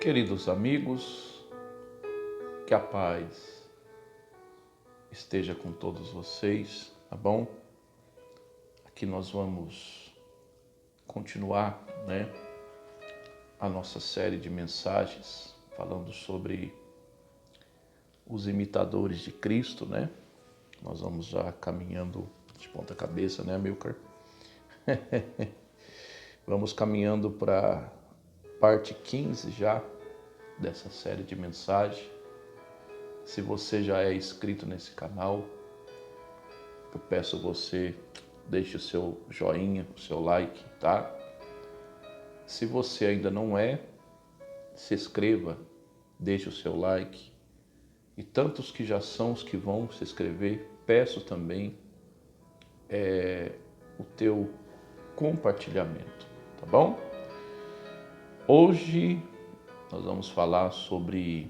Queridos amigos, que a paz esteja com todos vocês, tá bom? Aqui nós vamos continuar, a nossa série de mensagens falando sobre os imitadores de Cristo, Nós vamos já caminhando de ponta cabeça, Amilcar? Vamos caminhando para parte 15 já dessa série de mensagens. Se você já é inscrito nesse canal, eu peço você deixe o seu joinha, o seu like, tá? Se você ainda não é, se inscreva, deixe o seu like. E tantos que já são os que vão se inscrever, peço também o teu compartilhamento, tá bom? Hoje nós vamos falar sobre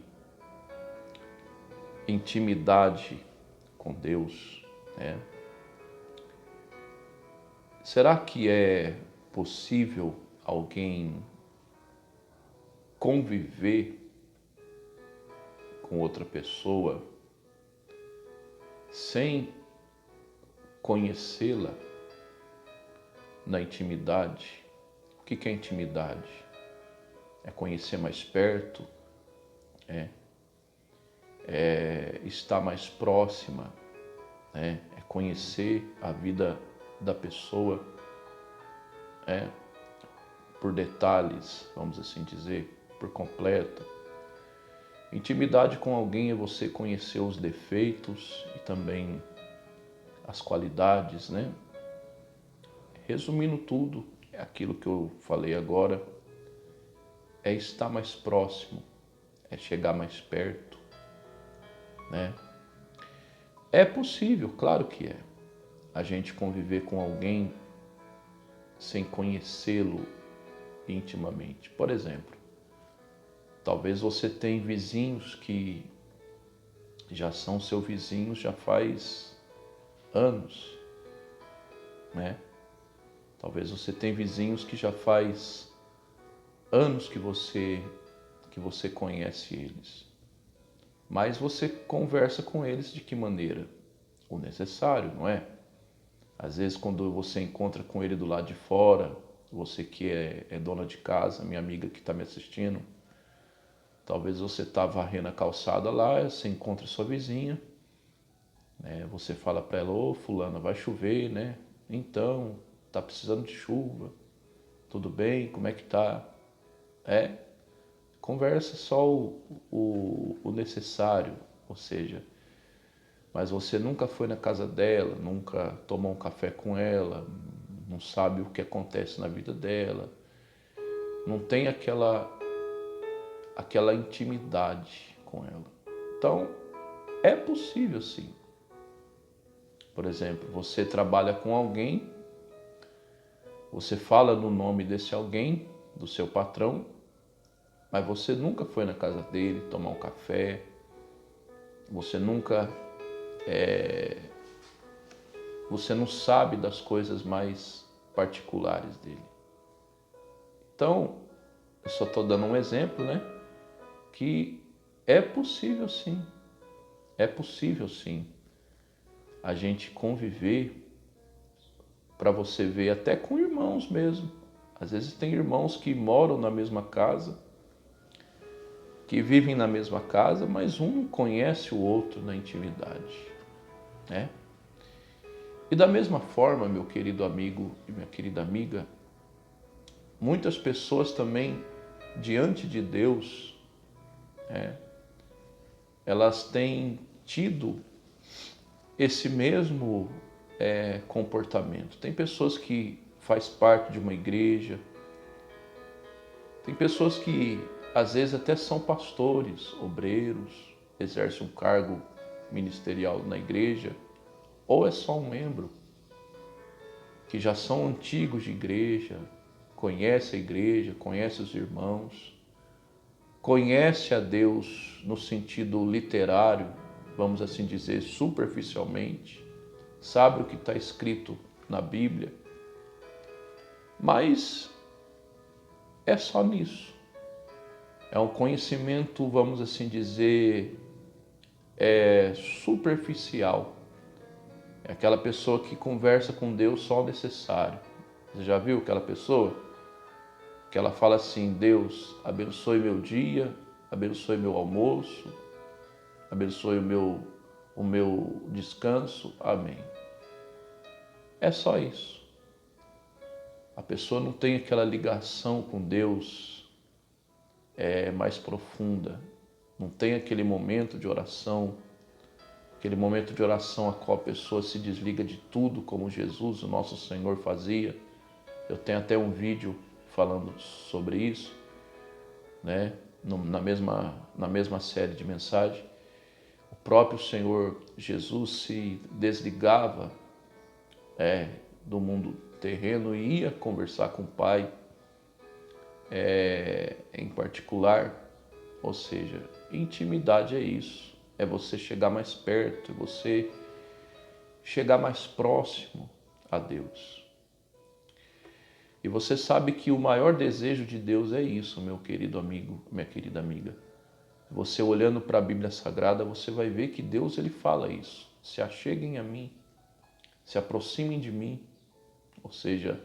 intimidade com Deus, Será que é possível alguém conviver com outra pessoa sem conhecê-la na intimidade? O que é intimidade? É conhecer mais perto, é estar mais próxima, é conhecer a vida da pessoa, por detalhes, vamos assim dizer, por completo. Intimidade com alguém é você conhecer os defeitos e também as qualidades, Resumindo tudo, é aquilo que eu falei agora, é estar mais próximo, é chegar mais perto, É possível, claro que é, a gente conviver com alguém sem conhecê-lo intimamente. Por exemplo, talvez você tenha vizinhos que já são seus vizinhos já faz anos, Talvez você tenha vizinhos que já faz anos que você conhece eles. Mas você conversa com eles de que maneira? O necessário, não é? Às vezes quando você encontra com ele do lado de fora, você que é dona de casa, minha amiga que está me assistindo, talvez você está varrendo a calçada lá, você encontra sua vizinha, você fala para ela, ô fulana, vai chover, Então, tá precisando de chuva, tudo bem, como é que tá? Conversa só o necessário, ou seja, mas você nunca foi na casa dela, nunca tomou um café com ela, não sabe o que acontece na vida dela, não tem aquela intimidade com ela. Então, é possível sim. Por exemplo, você trabalha com alguém, você fala no nome desse alguém, do seu patrão, mas você nunca foi na casa dele tomar um café, você não sabe das coisas mais particulares dele. Então, eu só estou dando um exemplo, que é possível sim, a gente conviver, para você ver até com irmãos mesmo. Às vezes tem irmãos que moram na mesma casa, que vivem na mesma casa, mas um não conhece o outro na intimidade, E da mesma forma, meu querido amigo e minha querida amiga, muitas pessoas também, diante de Deus, elas têm tido esse mesmo comportamento. Tem pessoas que faz parte de uma igreja, tem pessoas que às vezes até são pastores, obreiros, exercem um cargo ministerial na igreja, ou é só um membro, que já são antigos de igreja, conhece a igreja, conhece os irmãos, conhece a Deus no sentido literário, vamos assim dizer, superficialmente, sabe o que está escrito na Bíblia, mas é só nisso. É um conhecimento, vamos assim dizer, superficial. É aquela pessoa que conversa com Deus só o necessário. Você já viu aquela pessoa? Que ela fala assim: Deus, abençoe meu dia, abençoe meu almoço, abençoe o meu descanso. Amém. É só isso. A pessoa não tem aquela ligação com Deus mais profunda. Não tem aquele momento de oração, a qual a pessoa se desliga de tudo, como Jesus, o nosso Senhor, fazia. Eu tenho até um vídeo falando sobre isso, né? Na mesma série de mensagens. O próprio Senhor Jesus se desligava do mundo terreno e ia conversar com o Pai em particular. Ou seja, intimidade é isso, é você chegar mais perto, é você chegar mais próximo a Deus. E você sabe que o maior desejo de Deus é isso, meu querido amigo, minha querida amiga. Você olhando para a Bíblia Sagrada, você vai ver que Deus ele fala isso. Se acheguem a mim, se aproximem de mim, ou seja,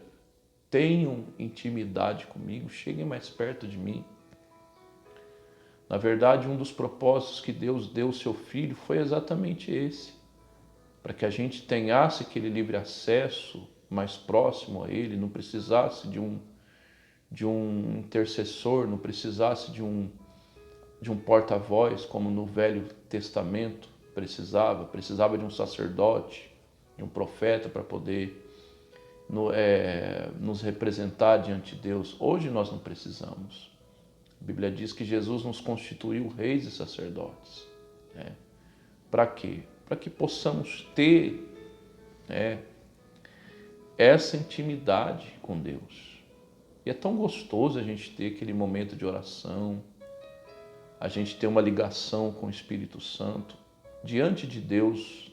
tenham intimidade comigo, cheguem mais perto de mim. Na verdade, um dos propósitos que Deus deu ao seu Filho foi exatamente esse, para que a gente tenhasse aquele livre acesso mais próximo a Ele, não precisasse de um intercessor, não precisasse de um porta-voz, como no Velho Testamento precisava de um sacerdote, de um profeta para poder nos representar diante de Deus. Hoje nós não precisamos. A Bíblia diz que Jesus nos constituiu reis e sacerdotes. Para quê? Para que possamos ter essa intimidade com Deus. E é tão gostoso a gente ter aquele momento de oração, a gente ter uma ligação com o Espírito Santo diante de Deus,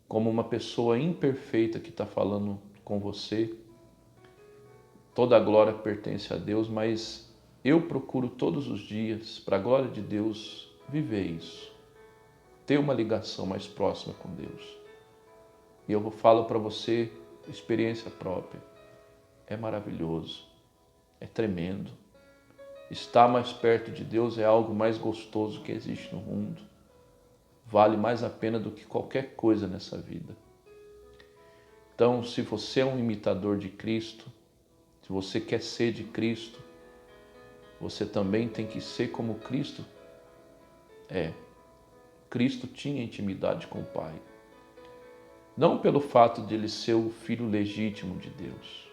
como uma pessoa imperfeita que está falando com você. Toda a glória pertence a Deus, mas eu procuro todos os dias, para a glória de Deus, viver isso. Ter uma ligação mais próxima com Deus. E eu falo para você, experiência própria. É maravilhoso, é tremendo. Estar mais perto de Deus é algo mais gostoso que existe no mundo. Vale mais a pena do que qualquer coisa nessa vida. Então, se você é um imitador de Cristo, se você quer ser de Cristo, você também tem que ser como Cristo é. Cristo tinha intimidade com o Pai. Não pelo fato de ele ser o filho legítimo de Deus,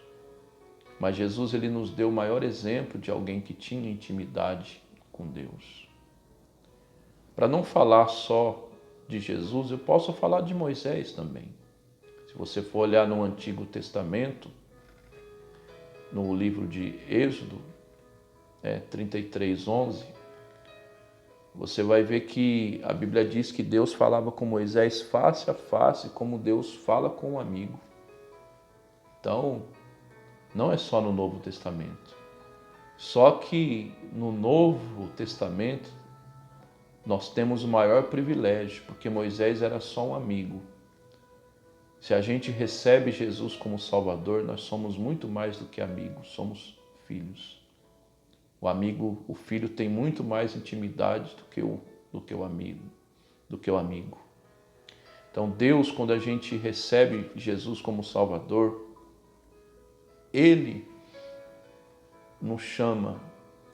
mas Jesus ele nos deu o maior exemplo de alguém que tinha intimidade com Deus. Para não falar só de Jesus, eu posso falar de Moisés também. Se você for olhar no Antigo Testamento, no livro de Êxodo 33:11, você vai ver que a Bíblia diz que Deus falava com Moisés face a face, como Deus fala com um amigo. Então, não é só no Novo Testamento. Só que no Novo Testamento, nós temos o maior privilégio, porque Moisés era só um amigo. Se a gente recebe Jesus como Salvador, nós somos muito mais do que amigos, somos filhos. O filho tem muito mais intimidade do que o amigo. Então Deus, quando a gente recebe Jesus como Salvador, Ele nos chama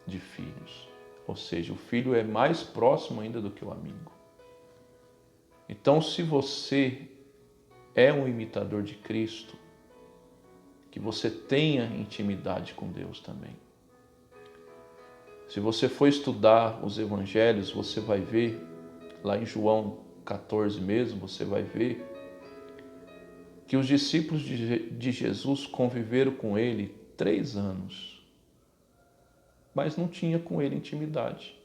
de filhos. Ou seja, o filho é mais próximo ainda do que o amigo. Então, se você é um imitador de Cristo, que você tenha intimidade com Deus também. Se você for estudar os evangelhos, você vai ver, lá em João 14 mesmo, você vai ver que os discípulos de Jesus conviveram com ele 3 anos, mas não tinha com ele intimidade.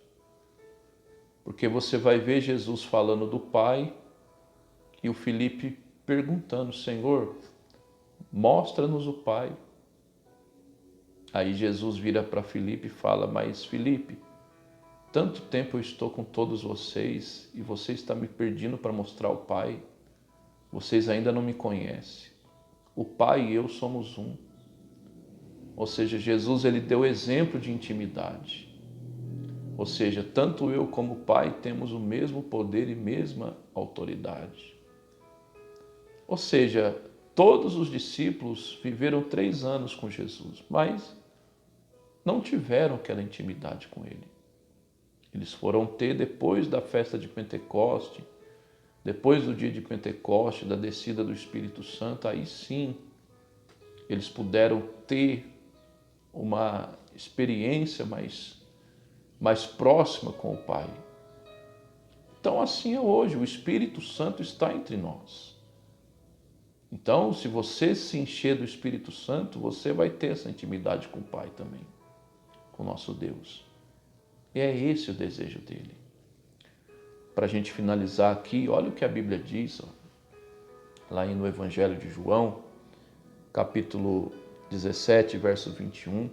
Porque você vai ver Jesus falando do Pai e o Filipe perguntando: Senhor, mostra-nos o Pai. Aí Jesus vira para Filipe e fala: mas Filipe, tanto tempo eu estou com todos vocês e você está me pedindo para mostrar o Pai. Vocês ainda não me conhecem. O Pai e eu somos um. Ou seja, Jesus ele deu exemplo de intimidade. Ou seja, tanto eu como o Pai temos o mesmo poder e mesma autoridade. Ou seja, todos os discípulos viveram 3 anos com Jesus, mas não tiveram aquela intimidade com Ele. Eles foram ter depois da festa de Pentecoste, depois do dia de Pentecoste, da descida do Espírito Santo, aí sim eles puderam ter uma experiência mais próxima com o Pai. Então assim é hoje, o Espírito Santo está entre nós. Então, se você se encher do Espírito Santo, você vai ter essa intimidade com o Pai também, com o nosso Deus. E é esse o desejo dele. Para a gente finalizar aqui, olha o que a Bíblia diz, lá no Evangelho de João, capítulo 17, verso 21.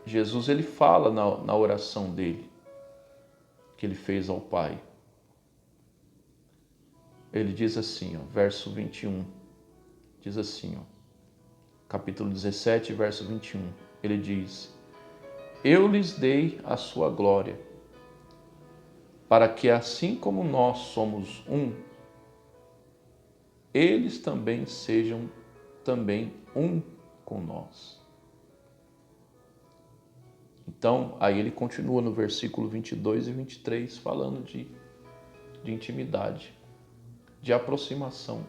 Jesus ele fala na oração dele, que ele fez ao Pai. Ele diz assim, verso 21, diz assim, capítulo 17, verso 21, ele diz: eu lhes dei a sua glória, para que assim como nós somos um, eles também sejam também um com nós. Então, aí ele continua no versículo 22 e 23, falando de intimidade, de aproximação.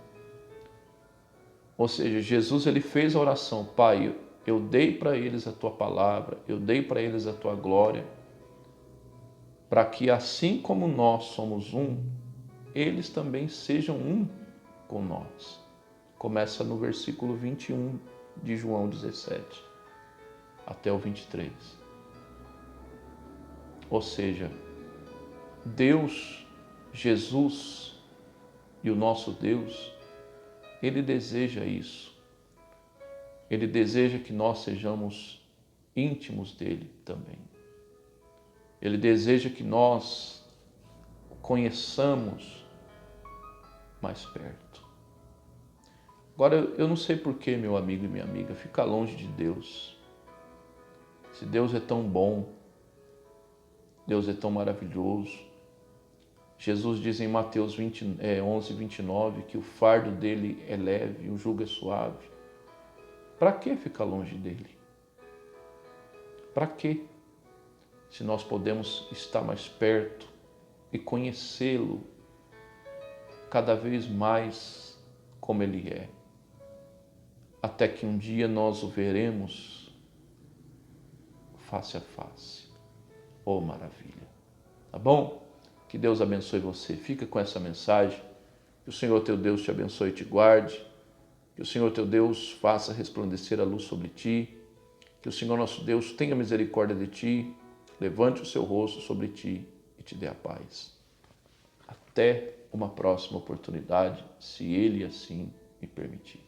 Ou seja, Jesus ele fez a oração: Pai, eu dei para eles a tua palavra, eu dei para eles a tua glória, para que assim como nós somos um, eles também sejam um com nós. Começa no versículo 21 de João 17 até o 23. Ou seja, Deus, Jesus e o nosso Deus, Ele deseja isso. Ele deseja que nós sejamos íntimos dele também. Ele deseja que nós o conheçamos mais perto. Agora, eu não sei por que, meu amigo e minha amiga, fica longe de Deus. Se Deus é tão bom, Deus é tão maravilhoso. Jesus diz em Mateus 11, 29 que o fardo dele é leve e o jugo é suave. Para que ficar longe dele? Para quê? Se nós podemos estar mais perto e conhecê-lo cada vez mais como ele é. Até que um dia nós o veremos face a face. Oh, maravilha! Tá bom? Que Deus abençoe você. Fica com essa mensagem. Que o Senhor teu Deus te abençoe e te guarde. Que o Senhor teu Deus faça resplandecer a luz sobre ti. Que o Senhor nosso Deus tenha misericórdia de ti, levante o seu rosto sobre ti e te dê a paz. Até uma próxima oportunidade, se Ele assim me permitir.